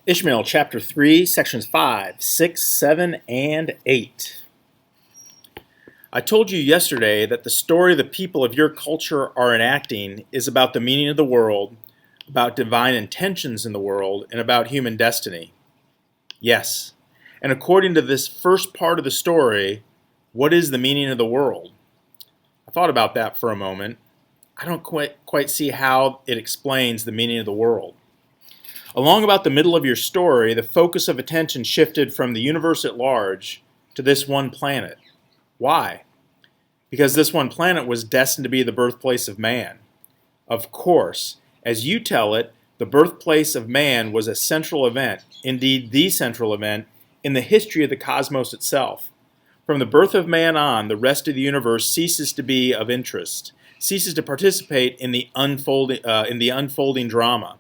Ishmael Chapter 3, Sections 5, 6, 7, and 8. I told you yesterday that the story the people of your culture are enacting is about the meaning of the world, about divine intentions in the world, and about human destiny. Yes, and according to this first part of the story, what is the meaning of the world? I thought about that for a moment. I don't quite see how it explains the meaning of the world. Along about the middle of your story, the focus of attention shifted from the universe at large to this one planet. Why? Because this one planet was destined to be the birthplace of man. Of course, as you tell it, the birthplace of man was a central event, indeed the central event, in the history of the cosmos itself. From the birth of man on, the rest of the universe ceases to be of interest, ceases to participate in the unfolding drama.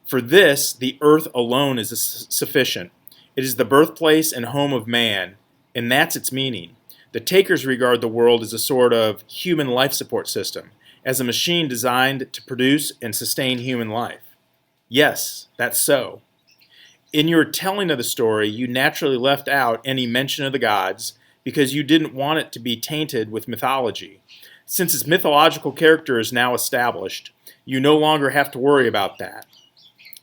For this, the earth alone is sufficient. It is the birthplace and home of man, and that's its meaning. The takers regard the world as a sort of human life support system, as a machine designed to produce and sustain human life. Yes, that's so. In your telling of the story, you naturally left out any mention of the gods because you didn't want it to be tainted with mythology. Since its mythological character is now established, you no longer have to worry about that.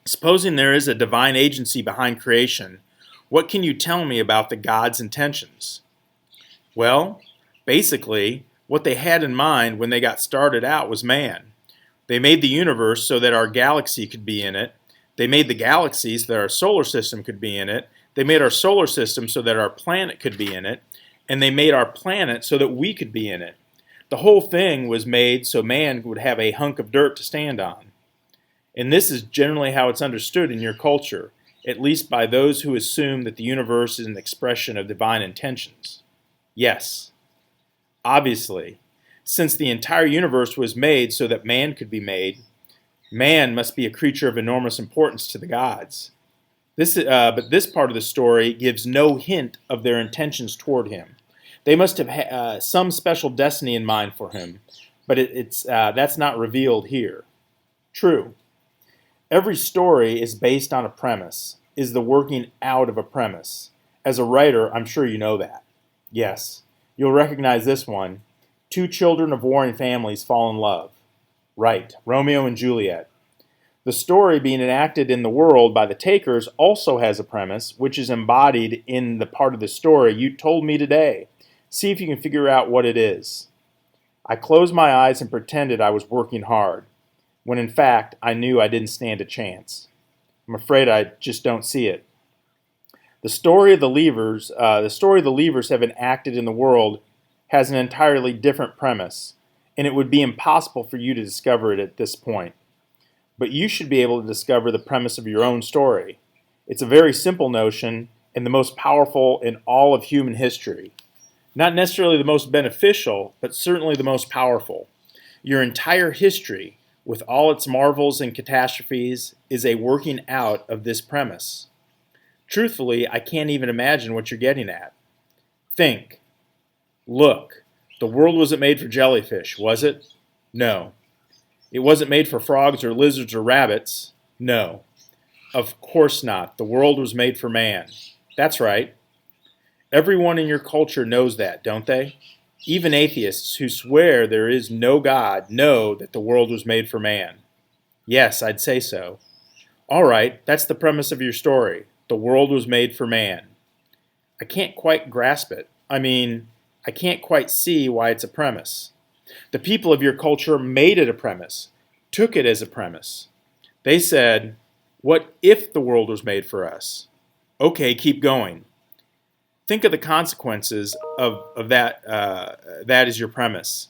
Supposing there is a divine agency behind creation, what can you tell me about the gods' intentions? Well, basically, what they had in mind when they got started out was man. They made the universe so that our galaxy could be in it. They made the galaxy so that our solar system could be in it. They made our solar system so that our planet could be in it. And they made our planet so that we could be in it. The whole thing was made so man would have a hunk of dirt to stand on. And this is generally how it's understood in your culture, at least by those who assume that the universe is an expression of divine intentions. Yes, obviously, since the entire universe was made so that man could be made, man must be a creature of enormous importance to the gods. But this part of the story gives no hint of their intentions toward him. They must have some special destiny in mind for him, but that's not revealed here. True. Every story is based on a premise, is the working out of a premise. As a writer, I'm sure you know that. Yes, you'll recognize this one. Two children of warring families fall in love. Right, Romeo and Juliet. The story being enacted in the world by the takers also has a premise, which is embodied in the part of the story you told me today. See if you can figure out what it is. I closed my eyes and pretended I was working hard, when in fact I knew I didn't stand a chance. I'm afraid I just don't see it. The story the levers have enacted in the world has an entirely different premise, and it would be impossible for you to discover it at this point. But you should be able to discover the premise of your own story. It's a very simple notion and the most powerful in all of human history. Not necessarily the most beneficial, but certainly the most powerful. Your entire history, with all its marvels and catastrophes, is a working out of this premise. Truthfully, I can't even imagine what you're getting at. Think. Look, the world wasn't made for jellyfish, was it? No. It wasn't made for frogs or lizards or rabbits. No. Of course not. The world was made for man. That's right. Everyone in your culture knows that, don't they? Even atheists who swear there is no God know that the world was made for man. Yes, I'd say so. All right, that's the premise of your story. The world was made for man. I can't quite grasp it. I can't quite see why it's a premise. The people of your culture made it a premise, took it as a premise. They said, what if the world was made for us? Okay, keep going. Think of the consequences of that. That is your premise.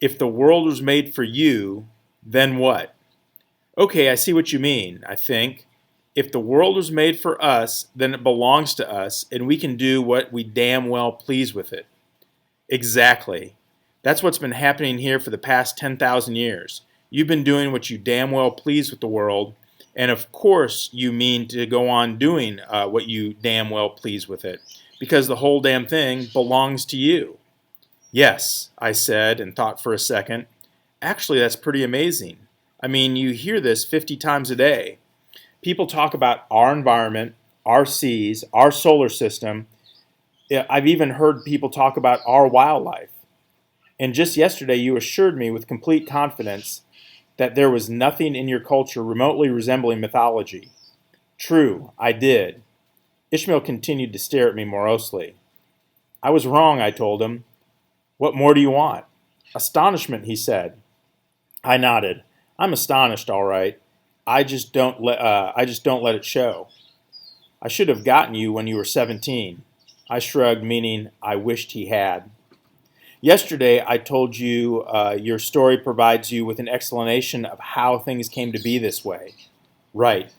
If the world was made for you, then what? Okay, I see what you mean, I think. If the world was made for us, then it belongs to us, and we can do what we damn well please with it. Exactly. That's what's been happening here for the past 10,000 years. You've been doing what you damn well please with the world, and of course you mean to go on doing what you damn well please with it, because the whole damn thing belongs to you. Yes, I said, and thought for a second. Actually, that's pretty amazing. You hear this 50 times a day. People talk about our environment, our seas, our solar system. Yeah, I've even heard people talk about our wildlife. And just yesterday, you assured me with complete confidence that there was nothing in your culture remotely resembling mythology. True, I did. Ishmael continued to stare at me morosely. I was wrong, I told him. What more do you want? Astonishment, he said. I nodded. I'm astonished, all right. I just don't let it show. I should have gotten you when you were 17. I shrugged, meaning I wished he had. Yesterday, I told you your story provides you with an explanation of how things came to be this way. Right.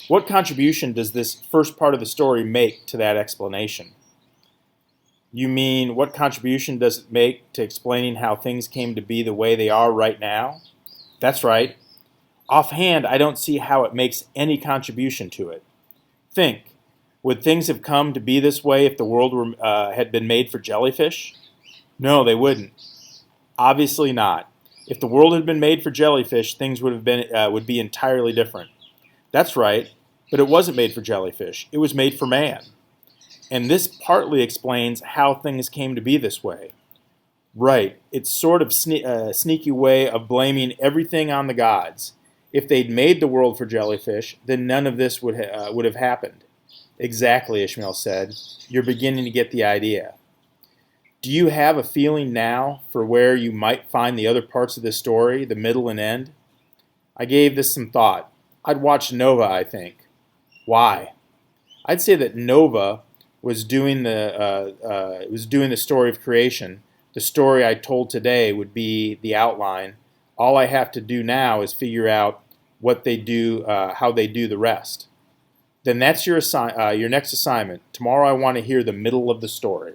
What contribution does this first part of the story make to that explanation? You mean, what contribution does it make to explaining how things came to be the way they are right now? That's right. Offhand, I don't see how it makes any contribution to it. Think, would things have come to be this way if the world had been made for jellyfish? No, they wouldn't. Obviously not. If the world had been made for jellyfish, things would be entirely different. That's right, but it wasn't made for jellyfish. It was made for man. And this partly explains how things came to be this way. Right, it's sort of sneaky way of blaming everything on the gods. If they'd made the world for jellyfish, then none of this would have happened. Exactly, Ishmael said. You're beginning to get the idea. Do you have a feeling now for where you might find the other parts of this story, the middle and end? I gave this some thought. I'd watch Nova, I think. Why? I'd say that Nova was doing the story of creation. The story I told today would be the outline. All I have to do now is figure out what they do, how they do the rest. Then that's your next assignment. Tomorrow I want to hear the middle of the story.